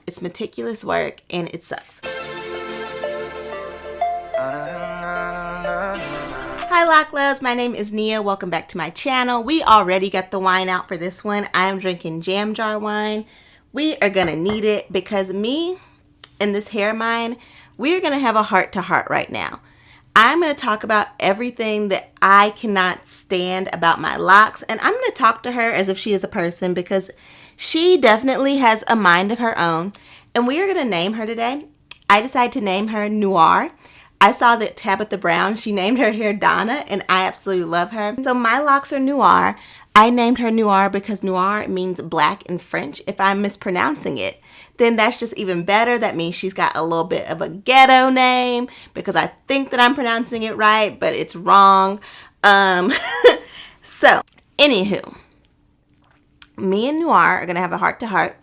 It's meticulous work and it sucks. Hi Loc Loves, my name is Nia. Welcome back to my channel. We already got the wine out for this one. I am drinking jam jar wine. We are gonna need it because me and this hair of mine, we're gonna have a heart-to-heart right now. I'm gonna talk about everything that I cannot stand about my locks, and I'm gonna talk to her as if she is a person because she definitely has a mind of her own, and we are gonna name her today. I decided to name her Noir. I saw that Tabitha Brown, she named her hair Donna, and I absolutely love her. So my locks are Noir. I named her Noir because Noir means black in French. If I'm mispronouncing it, then that's just even better. That means she's got a little bit of a ghetto name because I think that I'm pronouncing it right, but it's wrong. So, anywho, me and Noir are going to have a heart-to-heart.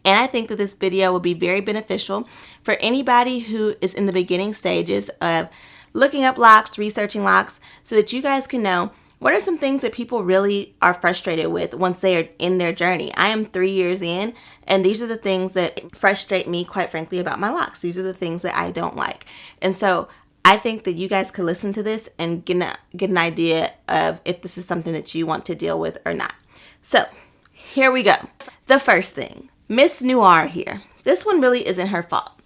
And I think that this video will be very beneficial for anybody who is in the beginning stages of looking up locks, researching locks, so that you guys can know what are some things that people really are frustrated with once they are in their journey. I am 3 years in, and these are the things that frustrate me, quite frankly, about my locks. These are the things that I don't like. And so I think that you guys could listen to this and get an idea of if this is something that you want to deal with or not. So here we go. The first thing. Miss Noir here. This one really isn't her fault.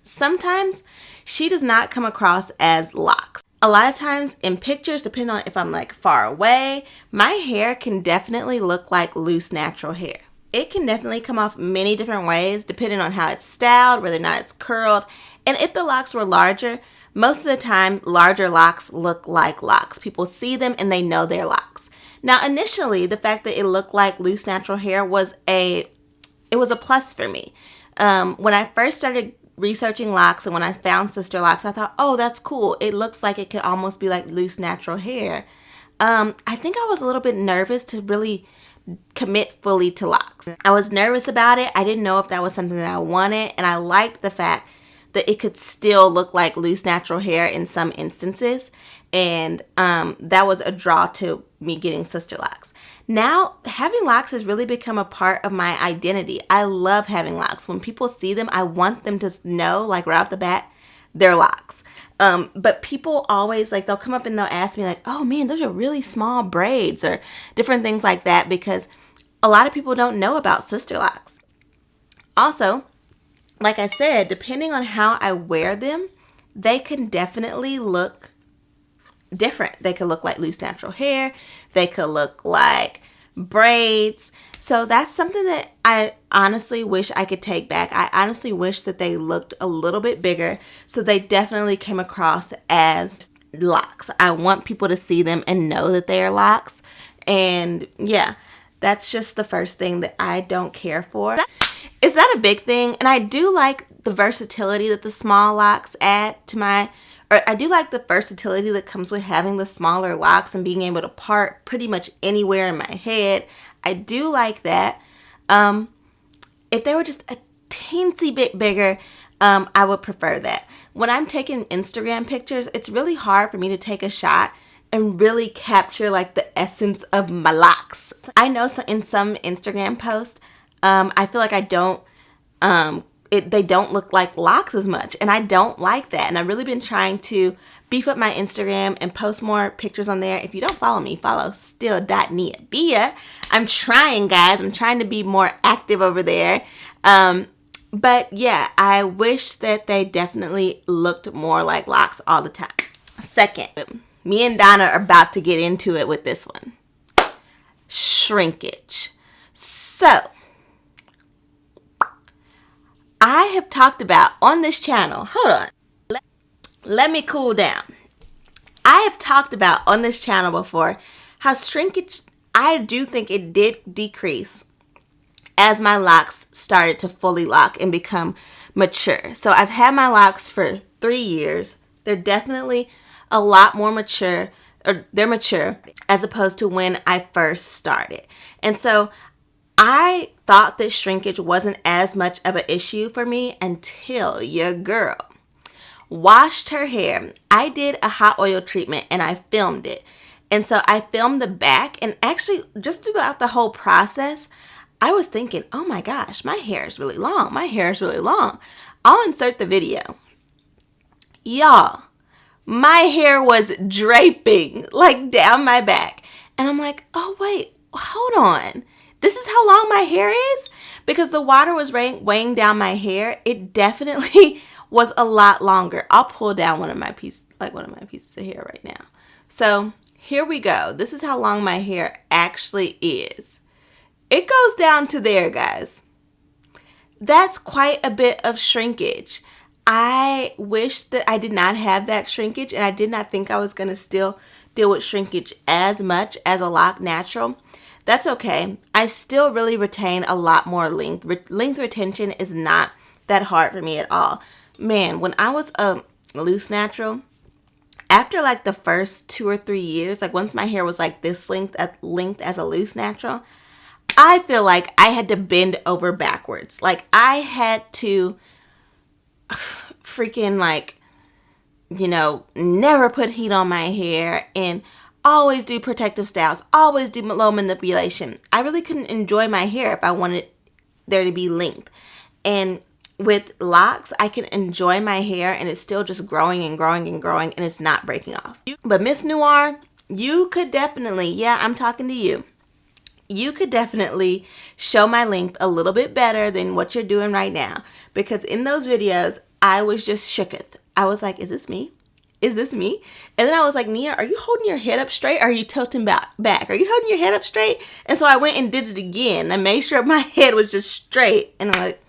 Sometimes she does not come across as locks. A lot of times in pictures, depending on if I'm like far away, my hair can definitely look like loose natural hair. It can definitely come off many different ways depending on how it's styled, whether or not it's curled. And if the locks were larger, most of the time larger locks look like locks. People see them and they know they're locks. Now initially, the fact that it looked like loose natural hair was a plus for me. When I first started researching locks and when I found Sisterlocks, I thought, oh, that's cool. It looks like it could almost be like loose natural hair. I think I was a little bit nervous to really commit fully to locks. I was nervous about it. I didn't know if that was something that I wanted, and I liked the fact that it could still look like loose natural hair in some instances, and that was a draw to me getting Sisterlocks. Now, having locks has really become a part of my identity. I love having locks. When people see them, I want them to know, like right off the bat, they're locks. But people always, like, they'll come up and they'll ask me, like, oh man, those are really small braids, or different things like that, because a lot of people don't know about Sisterlocks. Also, like I said, depending on how I wear them, they can definitely look different. They could look like loose natural hair. They could look like braids. So that's something that I honestly wish I could take back. I honestly wish that they looked a little bit bigger, so they definitely came across as locks. I want people to see them and know that they are locks. And yeah, that's just the first thing that I don't care for. Is that a big thing? And I do like the versatility that the small locks add to I do like the versatility that comes with having the smaller locks and being able to part pretty much anywhere in my head. I do like that. If they were just a teensy bit bigger, I would prefer that. When I'm taking Instagram pictures, it's really hard for me to take a shot and really capture like the essence of my locks. I know in some Instagram posts, I feel like I don't, they don't look like locks as much, and I don't like that. And I've really been trying to beef up my Instagram and post more pictures on there. If you don't follow me, follow still.niabia. I'm trying, guys. I'm trying to be more active over there. But yeah, I wish that they definitely looked more like locks all the time. Second, me and Donna are about to get into it with this one. Shrinkage. So, I have talked about on this channel, hold on, let me cool down. I have talked about on this channel before how shrinkage, I do think it did decrease as my locks started to fully lock and become mature. So I've had my locks for 3 years. They're definitely a lot more mature, or they're mature as opposed to when I first started. And so I thought that shrinkage wasn't as much of an issue for me until your girl washed her hair. I did a hot oil treatment and I filmed it. And so I filmed the back, and actually just throughout the whole process, I was thinking, oh my gosh, my hair is really long. My hair is really long. I'll insert the video. Y'all, my hair was draping like down my back. And I'm like, oh wait, hold on. This is how long my hair is? Because the water was weighing down my hair. It definitely was a lot longer. I'll pull down one of my pieces of hair right now. So here we go. This is how long my hair actually is. It goes down to there, guys. That's quite a bit of shrinkage. I wish that I did not have that shrinkage, and I did not think I was going to still deal with shrinkage as much as a Loc Natural. That's okay. I still really retain a lot more length. Length retention is not that hard for me at all. Man, when I was a loose natural, after like the first 2 or 3 years, like once my hair was like this length as a loose natural, I feel like I had to bend over backwards. Like I had to freaking like, never put heat on my hair and always do protective styles, always do low manipulation. I really couldn't enjoy my hair if I wanted there to be length. And with Locs, I can enjoy my hair and it's still just growing and growing and growing and it's not breaking off. But Miss Noir, you could definitely, I'm talking to you. You could definitely show my length a little bit better than what you're doing right now. Because in those videos, I was just shooketh. I was like, is this me? Is this me? And then I was like, Nia, are you holding your head up straight? Or are you tilting back? Are you holding your head up straight? And so I went and did it again. I made sure my head was just straight. And I'm like,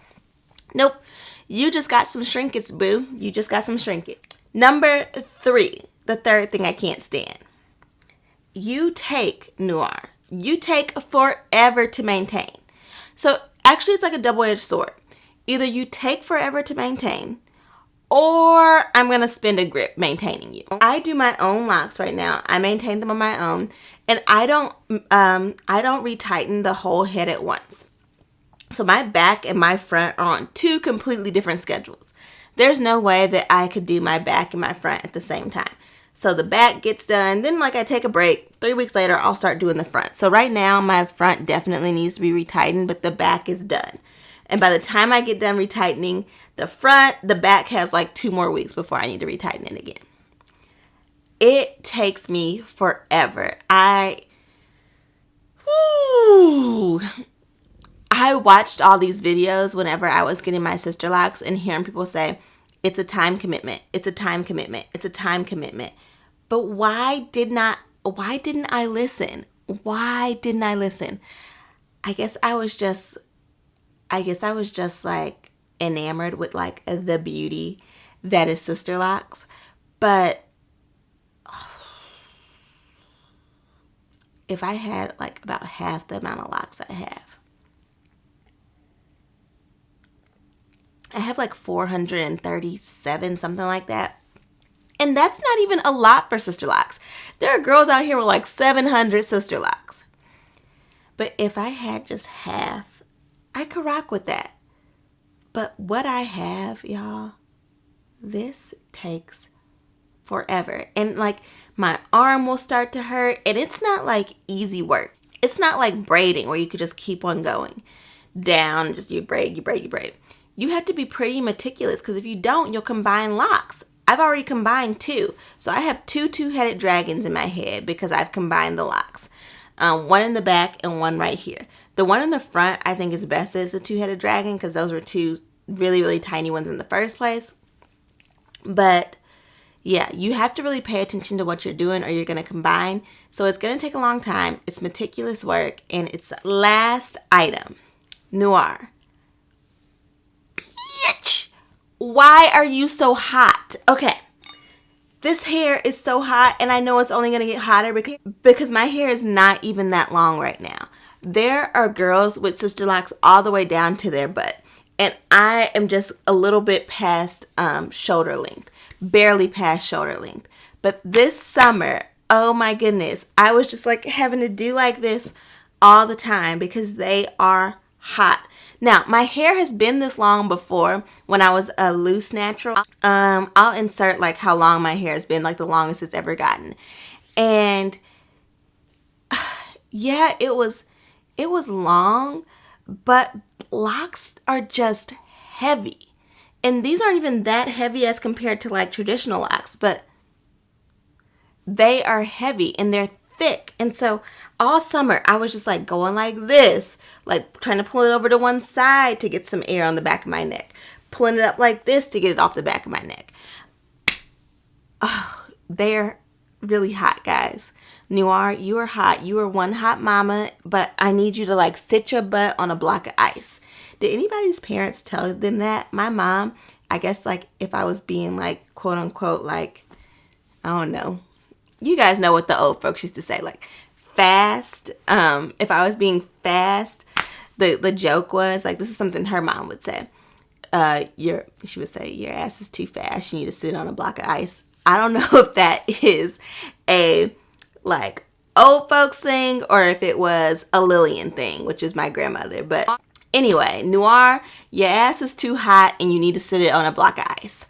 nope. You just got some shrinkage, boo. You just got some shrinkage. Number 3, the third thing I can't stand. You take Noir. You take forever to maintain. So actually it's like a double-edged sword. Either you take forever to maintain or I'm going to spend a grip maintaining you. I do my own locks right now. I maintain them on my own and I don't retighten the whole head at once. So my back and my front are on 2 completely different schedules. There's no way that I could do my back and my front at the same time. So the back gets done, then I take a break. 3 weeks later, I'll start doing the front. So right now, my front definitely needs to be retightened, but the back is done. And by the time I get done retightening the front, the back has like 2 more weeks before I need to retighten it again. It takes me forever. I watched all these videos whenever I was getting my Sisterlocks and hearing people say, it's a time commitment. It's a time commitment. It's a time commitment. But why didn't I listen? Why didn't I listen? I guess I was just like enamored with like the beauty that is Sisterlocks. But if I had like about half the amount of locks I have like 437, something like that. And that's not even a lot for Sisterlocks. There are girls out here with like 700 Sisterlocks. But if I had just half, I could rock with that. But what I have, y'all, this takes forever. And like my arm will start to hurt. And it's not like easy work. It's not like braiding where you could just keep on going down. Just you braid. You have to be pretty meticulous because if you don't, you'll combine locks. I've already combined 2. So I have 2 two-headed dragons in my head because I've combined the locks. One in the back and one right here. The one in the front I think is best as a 2-headed dragon because those were 2 really, really tiny ones in the first place. But yeah, you have to really pay attention to what you're doing or you're going to combine. So it's going to take a long time. It's meticulous work. And it's last item. Noir. Bitch! Why are you so hot? Okay. This hair is so hot and I know it's only going to get hotter because my hair is not even that long right now. There are girls with Sisterlocks all the way down to their butt. And I am just a little bit past shoulder length. Barely past shoulder length. But this summer, oh my goodness, I was just like having to do like this all the time because they are hot. Now, my hair has been this long before when I was a loose natural. I'll insert like how long my hair has been, like the longest it's ever gotten. And yeah, it was long, but locks are just heavy. And these aren't even that heavy as compared to like traditional locks, but they are heavy and they're thick. And so all summer I was just like going like this, like trying to pull it over to one side to get some air on the back of my neck, pulling it up like this to get it off the back of my neck. Oh, they're really hot, guys. Noir, you are hot. You are one hot mama, but I need you to like sit your butt on a block of ice. Did anybody's parents tell them that? My mom, I guess like if I was being like quote unquote like, I don't know. You guys know what the old folks used to say, like fast. If I was being fast, the joke was like, this is something her mom would say. She would say, your ass is too fast. You need to sit on a block of ice. I don't know if that is a like old folks thing or if it was a Lillian thing, which is my grandmother. But anyway, Noir, your ass is too hot and you need to sit it on a block of ice.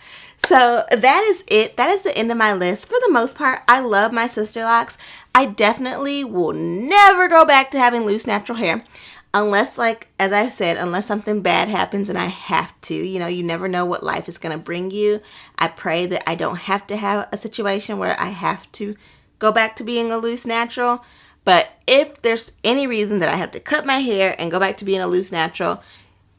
So that is it. That is the end of my list. For the most part, I love my Sisterlocks. I definitely will never go back to having loose natural hair. Unless, like, as I said, unless something bad happens and I have to. You know, you never know what life is going to bring you. I pray that I don't have to have a situation where I have to go back to being a loose natural. But if there's any reason that I have to cut my hair and go back to being a loose natural,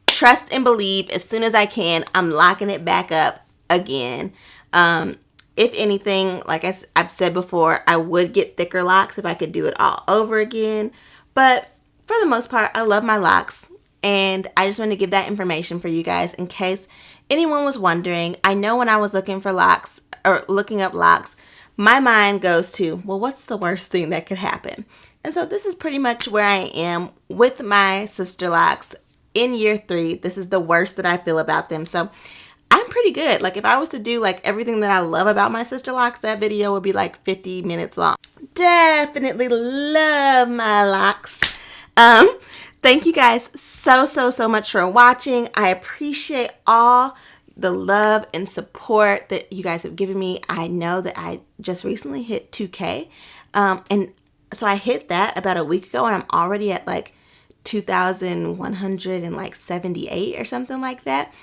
trust and believe as soon as I can, I'm locking it back up again. If anything, like I've said before, I would get thicker locks if I could do it all over again. But for the most part, I love my locks, and I just want to give that information for you guys in case anyone was wondering. I know when I was looking for locks or looking up locks, my mind goes to, well, what's the worst thing that could happen? And so this is pretty much where I am with my Sisterlocks in year 3. This is the worst that I feel about them. So I'm pretty good. Like if I was to do like everything that I love about my Sisterlocks, that video would be like 50 minutes long. Definitely love my locks. Thank you guys so much for watching. I appreciate all the love and support that you guys have given me. I know that I just recently hit 2K. And so I hit that about a week ago and I'm already at like 2,178 or something like that.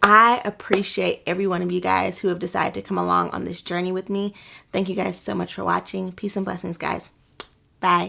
I appreciate every one of you guys who have decided to come along on this journey with me. Thank you guys so much for watching. Peace and blessings, guys. Bye.